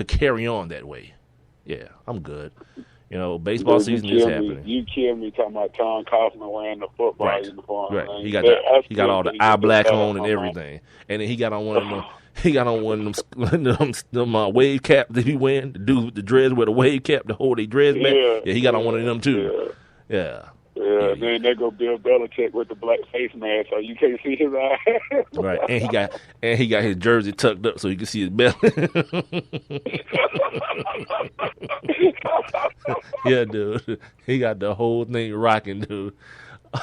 to carry on that way. Yeah, I'm good. Baseball season is happening. You kill me talking about Tom Kaufman wearing the football uniform. Right. Man. He got all the eye black on and everything. And then he got on one of them. He got on one of them wave cap that he wearing. The dude with the dreads with a wave cap to hold their dreads back. Yeah, he got on one of them too. Yeah. Yeah, then they go Bill Belichick with the black face mask, so you can't see his eyes. Right, and he got his jersey tucked up so you can see his belly. Yeah, dude, he got the whole thing rocking, dude.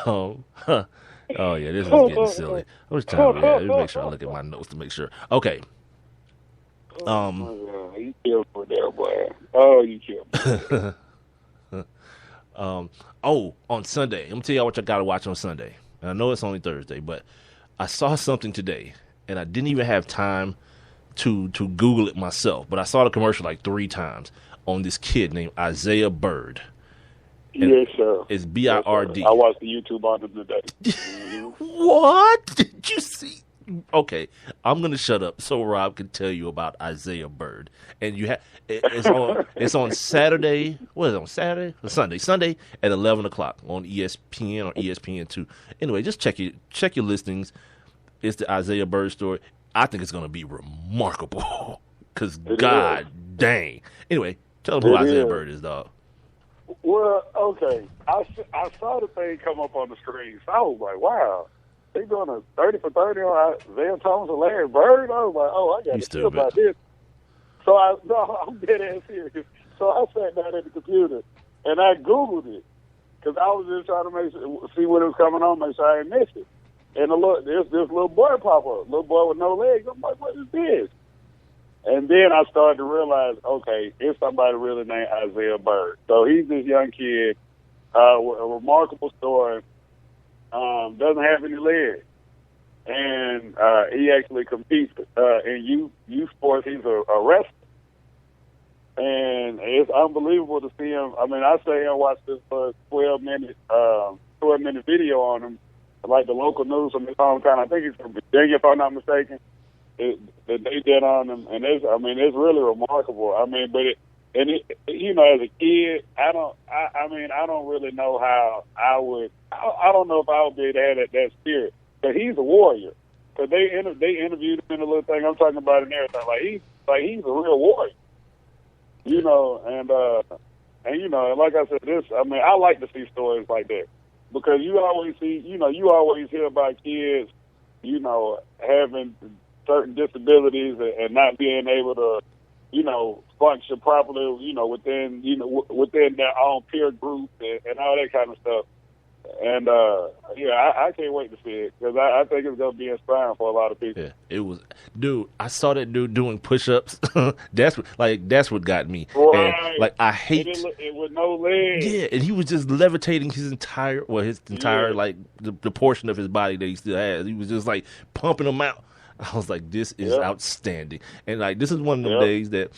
Oh yeah, this is getting silly. How much time we have? Let me make sure I look at my notes to make sure. Okay. You killed me there, boy. Oh, you killed me. On Sunday, I'm gonna tell y'all what I gotta watch on Sunday. And I know it's only Thursday, but I saw something today, and I didn't even have time to Google it myself. But I saw the commercial like 3 times on this kid named Isaiah Bird. And yes, sir. It's BIRD. I watched the YouTube on it today. What did you see? Okay, I'm gonna shut up so Rob can tell you about Isaiah Bird. And it's on Saturday. What is it, on Saturday or Sunday? Sunday at 11:00 on ESPN or ESPN2. Anyway, just check your listings. It's the Isaiah Bird story. I think it's gonna be remarkable. Cause God dang. Anyway, tell them who Isaiah Bird is, dog. Well, okay, I saw the thing come up on the screen, so I was like, wow. They doing a 30 for 30 on Isaiah Thomas and Larry Bird. I was like, I got to hear about this. So I'm dead ass serious. So I sat down at the computer and I Googled it because I was just trying to see what it was coming on, make sure I didn't miss it. And this little boy pop up, little boy with no legs. I'm like, what is this? And then I started to realize, okay, it's somebody really named Isaiah Bird. So he's this young kid, with a remarkable story. Doesn't have any legs, and he actually competes in youth sports. He's a wrestler, and it's unbelievable to see him. I mean, I sat here and watched this 12-minute video on him, like the local news from his hometown. I think he's from Virginia, if I'm not mistaken. That they did on him, and it's really remarkable. I mean, as a kid, I don't really know how I would. I don't know if I would be able to have that spirit. But he's a warrior. Because they interviewed him in a little thing I'm talking about and everything. He's a real warrior. And like I said, I like to see stories like that because you always hear about kids, having certain disabilities and not being able to, function properly, within their own peer group and all that kind of stuff. And, I can't wait to see it because I think it's going to be inspiring for a lot of people. Yeah, it was, dude, I saw that dude doing push-ups. That's what got me. Right. And, I hate. It with no legs. Yeah, and he was just levitating his entire, the portion of his body that he still has. He was just, pumping them out. I was like, this is outstanding. And, this is one of them days that,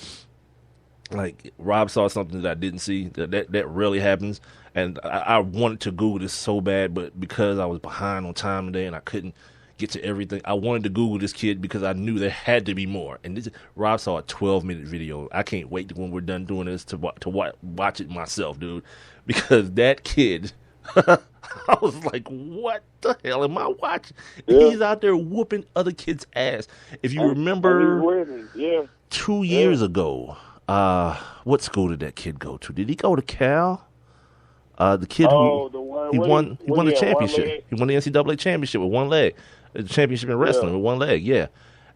Rob saw something that I didn't see. That rarely happens. And I wanted to Google this so bad, but because I was behind on time today and I couldn't get to everything, I wanted to Google this kid because I knew there had to be more. And Rob saw a 12-minute video. I can't wait when we're done doing this to watch it myself, dude. Because that kid, I was like, what the hell am I watching? Yeah. He's out there whooping other kids' ass. If you remember 2 years ago, what school did that kid go to? Did he go to Cal? The kid he won the championship. He won the NCAA championship with one leg. The championship in wrestling with one leg. Yeah,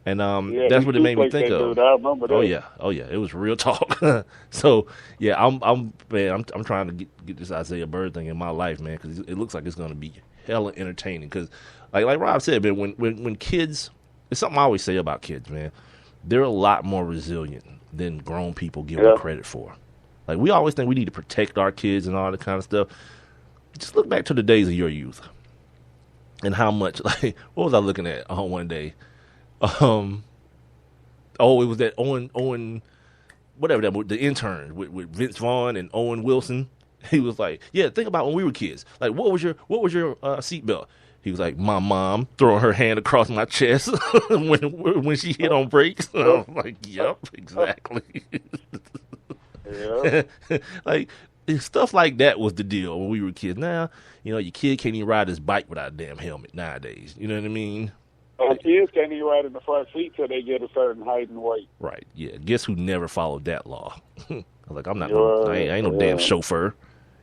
and that's what it made me think of. I remember that. Oh yeah, it was real talk. So yeah, I'm trying to get this Isaiah Bird thing in my life, man, because it looks like it's going to be hella entertaining. Because like Rob said, man, when kids, it's something I always say about kids, man. They're a lot more resilient than grown people give them credit for. We always think we need to protect our kids and all that kind of stuff. Just look back to the days of your youth and how much, what was I looking at on one day? It was that Owen, whatever the intern with Vince Vaughn and Owen Wilson. He was like, yeah, think about when we were kids. What was your seatbelt? He was like, my mom throwing her hand across my chest when she hit on brakes. I was like, yep, exactly. Yeah. Like, stuff like that was the deal when we were kids. Now, your kid can't even ride his bike without a damn helmet nowadays. You know what I mean? Kids can't even ride in the front seat till they get a certain height and weight. Right, yeah. Guess who never followed that law? I was like, I ain't no damn chauffeur.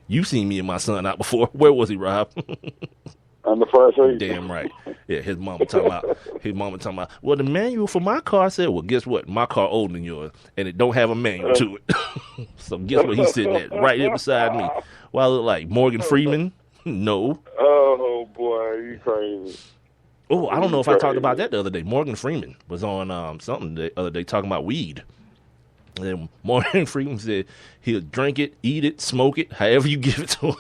You seen me and my son out before. Where was he, Rob? On the front seat. Damn right. Yeah, his mama talking about, well, the manual for my car said, well, guess what? My car older than yours, and it don't have a manual to it. So guess what he's sitting at? Right there beside me. Well, I look like Morgan Freeman? No. Oh, boy, you crazy. Oh, I don't know if I talked about that the other day. Morgan Freeman was on something the other day talking about weed. And Morgan Freeman said he'll drink it, eat it, smoke it, however you give it to him.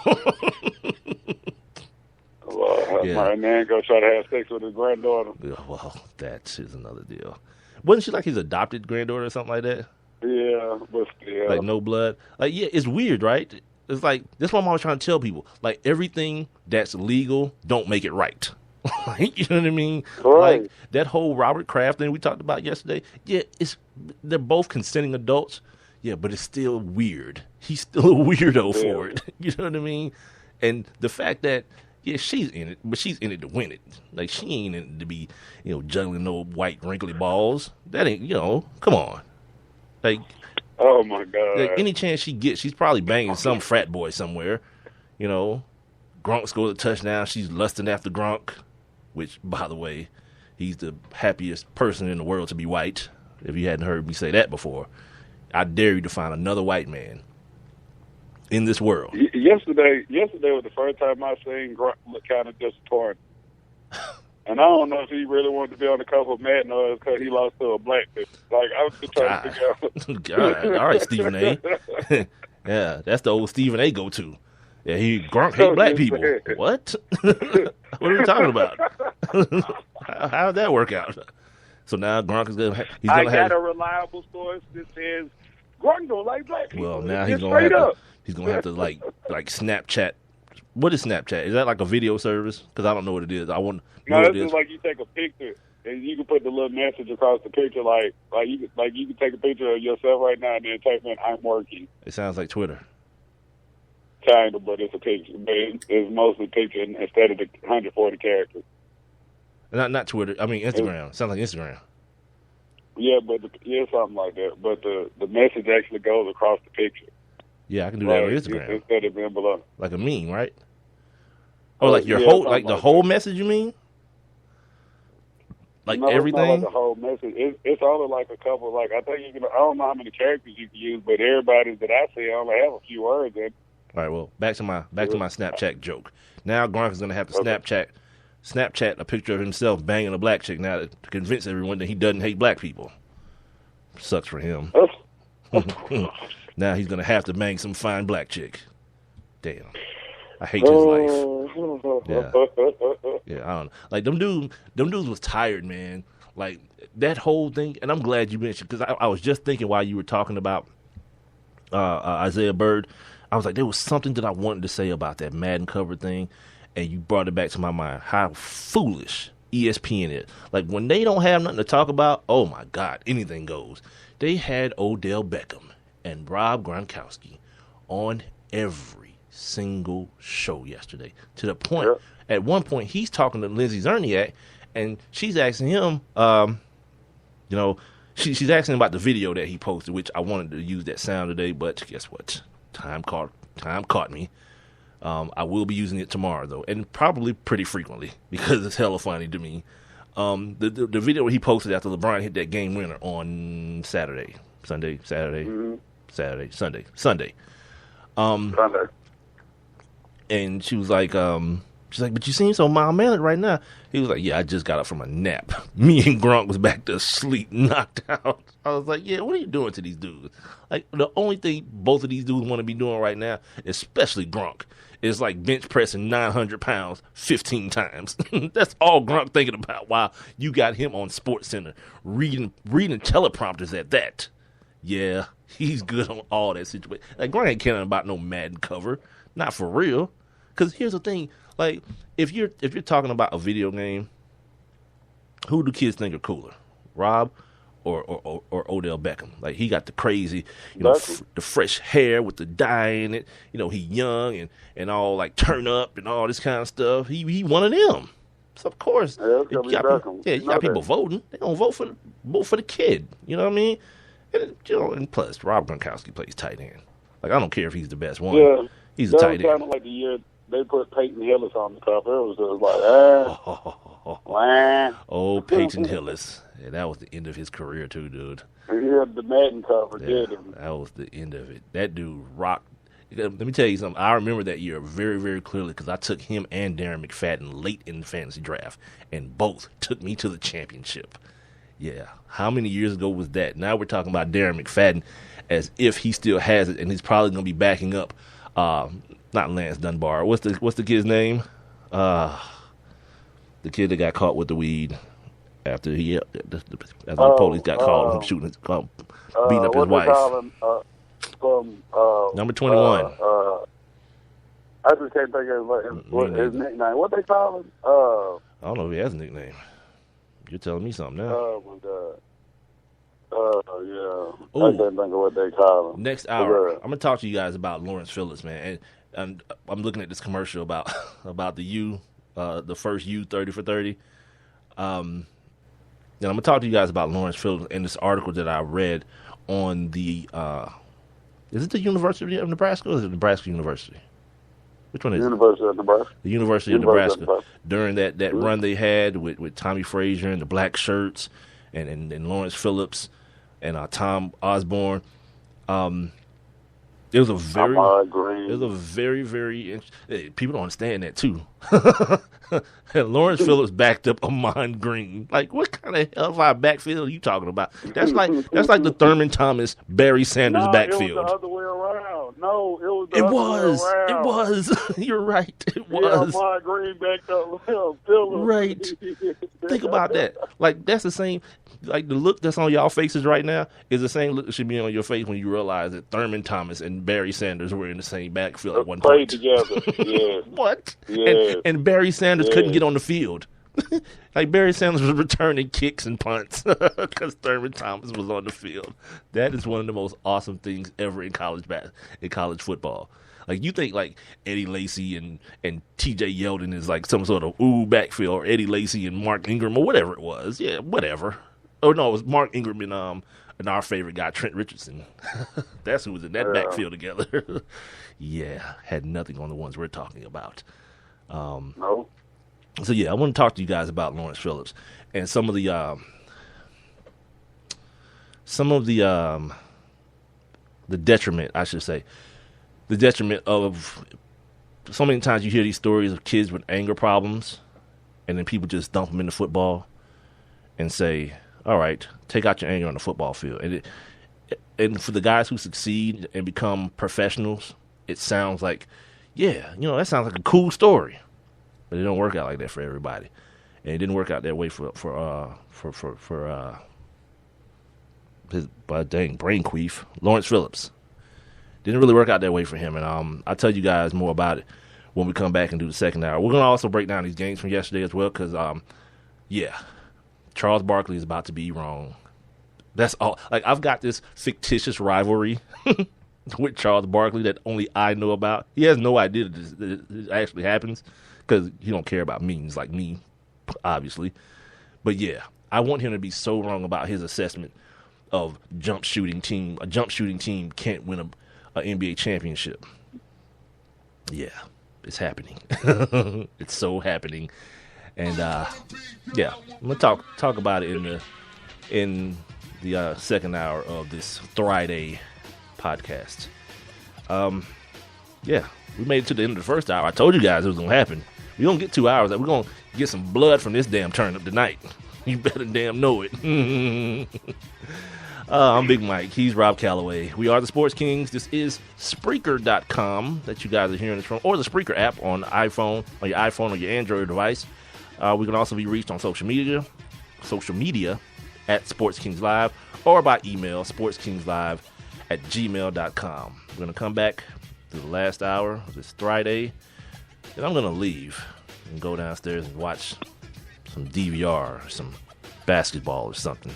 Well, my man go try to have sex with his granddaughter. Well, that is another deal. Wasn't she like his adopted granddaughter or something like that? Yeah, but still. Like no blood. Like, yeah, it's weird, right? It's like, that's what I'm always trying to tell people. Like, everything that's legal don't make it right. You know what I mean? Right. Like that whole Robert Kraft thing we talked about yesterday. Yeah, they're both consenting adults. Yeah, but it's still weird. He's still a weirdo for it. You know what I mean? And the fact that she's in it, but she's in it to win it. Like, she ain't in it to be, juggling no white wrinkly balls. That ain't, come on. Like, oh my God. Like, any chance she gets, she's probably banging some frat boy somewhere. Gronk scores a touchdown. She's lusting after Gronk. Which, by the way, he's the happiest person in the world to be white. If you hadn't heard me say that before, I dare you to find another white man in this world. Yesterday was the first time I seen Gronk look kind of disappointed. And I don't know if he really wanted to be on the cover of Madden or because he lost to a black dude. Like, I was just trying to figure out. God. All right, Stephen A. Yeah, that's the old Stephen A. go-to. Yeah, Gronk hate black people. What? What are we talking about? How did that work out? So now Gronk is gonna. I got a reliable source that says Gronk don't like black people. Well, now he's gonna have to like Snapchat. What is Snapchat? Is that like a video service? Because I don't know what it is. I want. No, it's just like you take a picture and you can put the little message across the picture, like you can take a picture of yourself right now and then type in "I'm working." It sounds like Twitter. Kind of, but it's a picture. But it's mostly picture instead of the 140 characters. Not Twitter. I mean Instagram. It sounds like Instagram. Yeah, but something like that. But the message actually goes across the picture. Yeah, I can do that on Instagram instead of being below. Like a meme, right? Or like your whole, like the whole message. You mean? Like no, everything? It's not like the whole message. It's only like a couple. Like I think I don't know how many characters you can use, but everybody that I see only have a few words in. All right, well, back to my Snapchat joke. Now Gronk is gonna have to Snapchat a picture of himself banging a black chick now to convince everyone that he doesn't hate black people. Sucks for him. Now he's gonna have to bang some fine black chick. Damn, I hate his life. Yeah, I don't know. Like them dudes was tired, man. Like that whole thing, and I'm glad you mentioned because I was just thinking while you were talking about Isaiah Bird. I was like, there was something that I wanted to say about that Madden cover thing, and you brought it back to my mind. How foolish ESPN is. Like, when they don't have nothing to talk about, oh, my God, anything goes. They had Odell Beckham and Rob Gronkowski on every single show yesterday, to the point, at one point, he's talking to Lindsey Zerniak, and she's asking him, she's asking about the video that he posted, which I wanted to use that sound today, but guess what? Time caught me. I will be using it tomorrow, though, and probably pretty frequently because it's hella funny to me. The video he posted after LeBron hit that game winner on Sunday. And she was like, but you seem so mild-mannered right now. He was like, yeah, I just got up from a nap. Me and Gronk was back to sleep, knocked out. I was like, yeah, what are you doing to these dudes? Like, the only thing both of these dudes want to be doing right now, especially Gronk, is like bench pressing 900 pounds 15 times. That's all Gronk thinking about while you got him on SportsCenter reading teleprompters at that. Yeah, he's good on all that situation. Like, Gronk ain't caring about no Madden cover. Not for real. Because here's the thing. Like, if you're talking about a video game, who do kids think are cooler, Rob or Odell Beckham? Like, he got the crazy, the fresh hair with the dye in it. He young and all like turn up and all this kind of stuff. He one of them. So of course, you got people voting. They don't vote for the kid. You know what I mean? And plus, Rob Gronkowski plays tight end. Like, I don't care if he's the best one. Yeah, he's a tight end. Kind of like the year they put Peyton Hillis on the cover. It was just like, oh, Peyton Hillis. Yeah, that was the end of his career too, dude. He had the Madden cover, did him. That was the end of it. That dude rocked. Let me tell you something. I remember that year very, very clearly because I took him and Darren McFadden late in the fantasy draft, and both took me to the championship. Yeah. How many years ago was that? Now we're talking about Darren McFadden as if he still has it, and he's probably going to be backing up, not Lance Dunbar. What's the kid's name? The kid that got caught with the weed after the police got called him shooting, beating up his wife. Number 21. I just can't think of his nickname. What they call him? I don't know if he has a nickname. You're telling me something now. Oh, my God. Yeah. I can't think of what they call him. Next hour, I'm going to talk to you guys about Lawrence Phillips, man. And I'm looking at this commercial about the first U 30 for 30. And I'm going to talk to you guys about Lawrence Phillips and this article that I read on the is it the University of Nebraska or is it Nebraska University? Which one is University of Nebraska? The University of Nebraska. During that run they had with Tommy Frazier and the black shirts and Lawrence Phillips and Tom Osborne. It was a very, very people don't understand that too. And Lawrence Phillips backed up Ahman Green. Like, what kind of hellfire backfield are you talking about? That's like the Thurman Thomas, Barry Sanders backfield. It was the other way around. No, it was the other way around. It was. You're right. It was. Yeah, Ahman Green backed up Phillips. Right. Think about that. Like, that's the same. Like, the look that's on y'all faces right now is the same look that should be on your face when you realize that Thurman Thomas and Barry Sanders were in the same backfield at one point. Played together. Yeah. What? Yeah. And Barry Sanders couldn't get on the field. Like, Barry Sanders was returning kicks and punts because Thurman Thomas was on the field. That is one of the most awesome things ever in college football. Like, you think like Eddie Lacy and T.J. Yeldon is like some sort of backfield, or Eddie Lacy and Mark Ingram or whatever it was. Yeah, whatever. Oh no, it was Mark Ingram and our favorite guy Trent Richardson. That's who was in that backfield together. Yeah, had nothing on the ones we're talking about. No. So yeah, I want to talk to you guys about Lawrence Phillips and some of the detriment, I should say, the detriment of so many times you hear these stories of kids with anger problems, and then people just dump them into football and say, "All right, take out your anger on the football field." And for the guys who succeed and become professionals, it sounds like, yeah, that sounds like a cool story. But it don't work out like that for everybody, and it didn't work out that way for his brain queef, Lawrence Phillips. Didn't really work out that way for him, and I'll tell you guys more about it when we come back and do the second hour. We're gonna also break down these games from yesterday as well, because Charles Barkley is about to be wrong. That's all. Like, I've got this fictitious rivalry with Charles Barkley that only I know about. He has no idea that this actually happens, because he don't care about memes like me, obviously. But yeah, I want him to be so wrong about his assessment of a jump shooting team can't win an NBA championship. Yeah, it's happening. It's so happening. And yeah, I'm gonna talk about it in the second hour of this Friday podcast. Yeah, we made it to the end of the first hour. I told you guys it was gonna happen. We don't get 2 hours. We're gonna get some blood from this damn turnip tonight. You better damn know it. I'm Big Mike. He's Rob Calloway. We are the Sports Kings. This is Spreaker.com that you guys are hearing this from, or the Spreaker app on your iPhone or your Android device. We can also be reached on social media at Sports Kings Live, or by email, sportskingslive@gmail.com. We're going to come back to the last hour of this Friday then I'm gonna leave and go downstairs and watch some DVR or some basketball or something.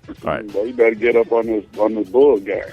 All right. Well, you better get up on this bull game.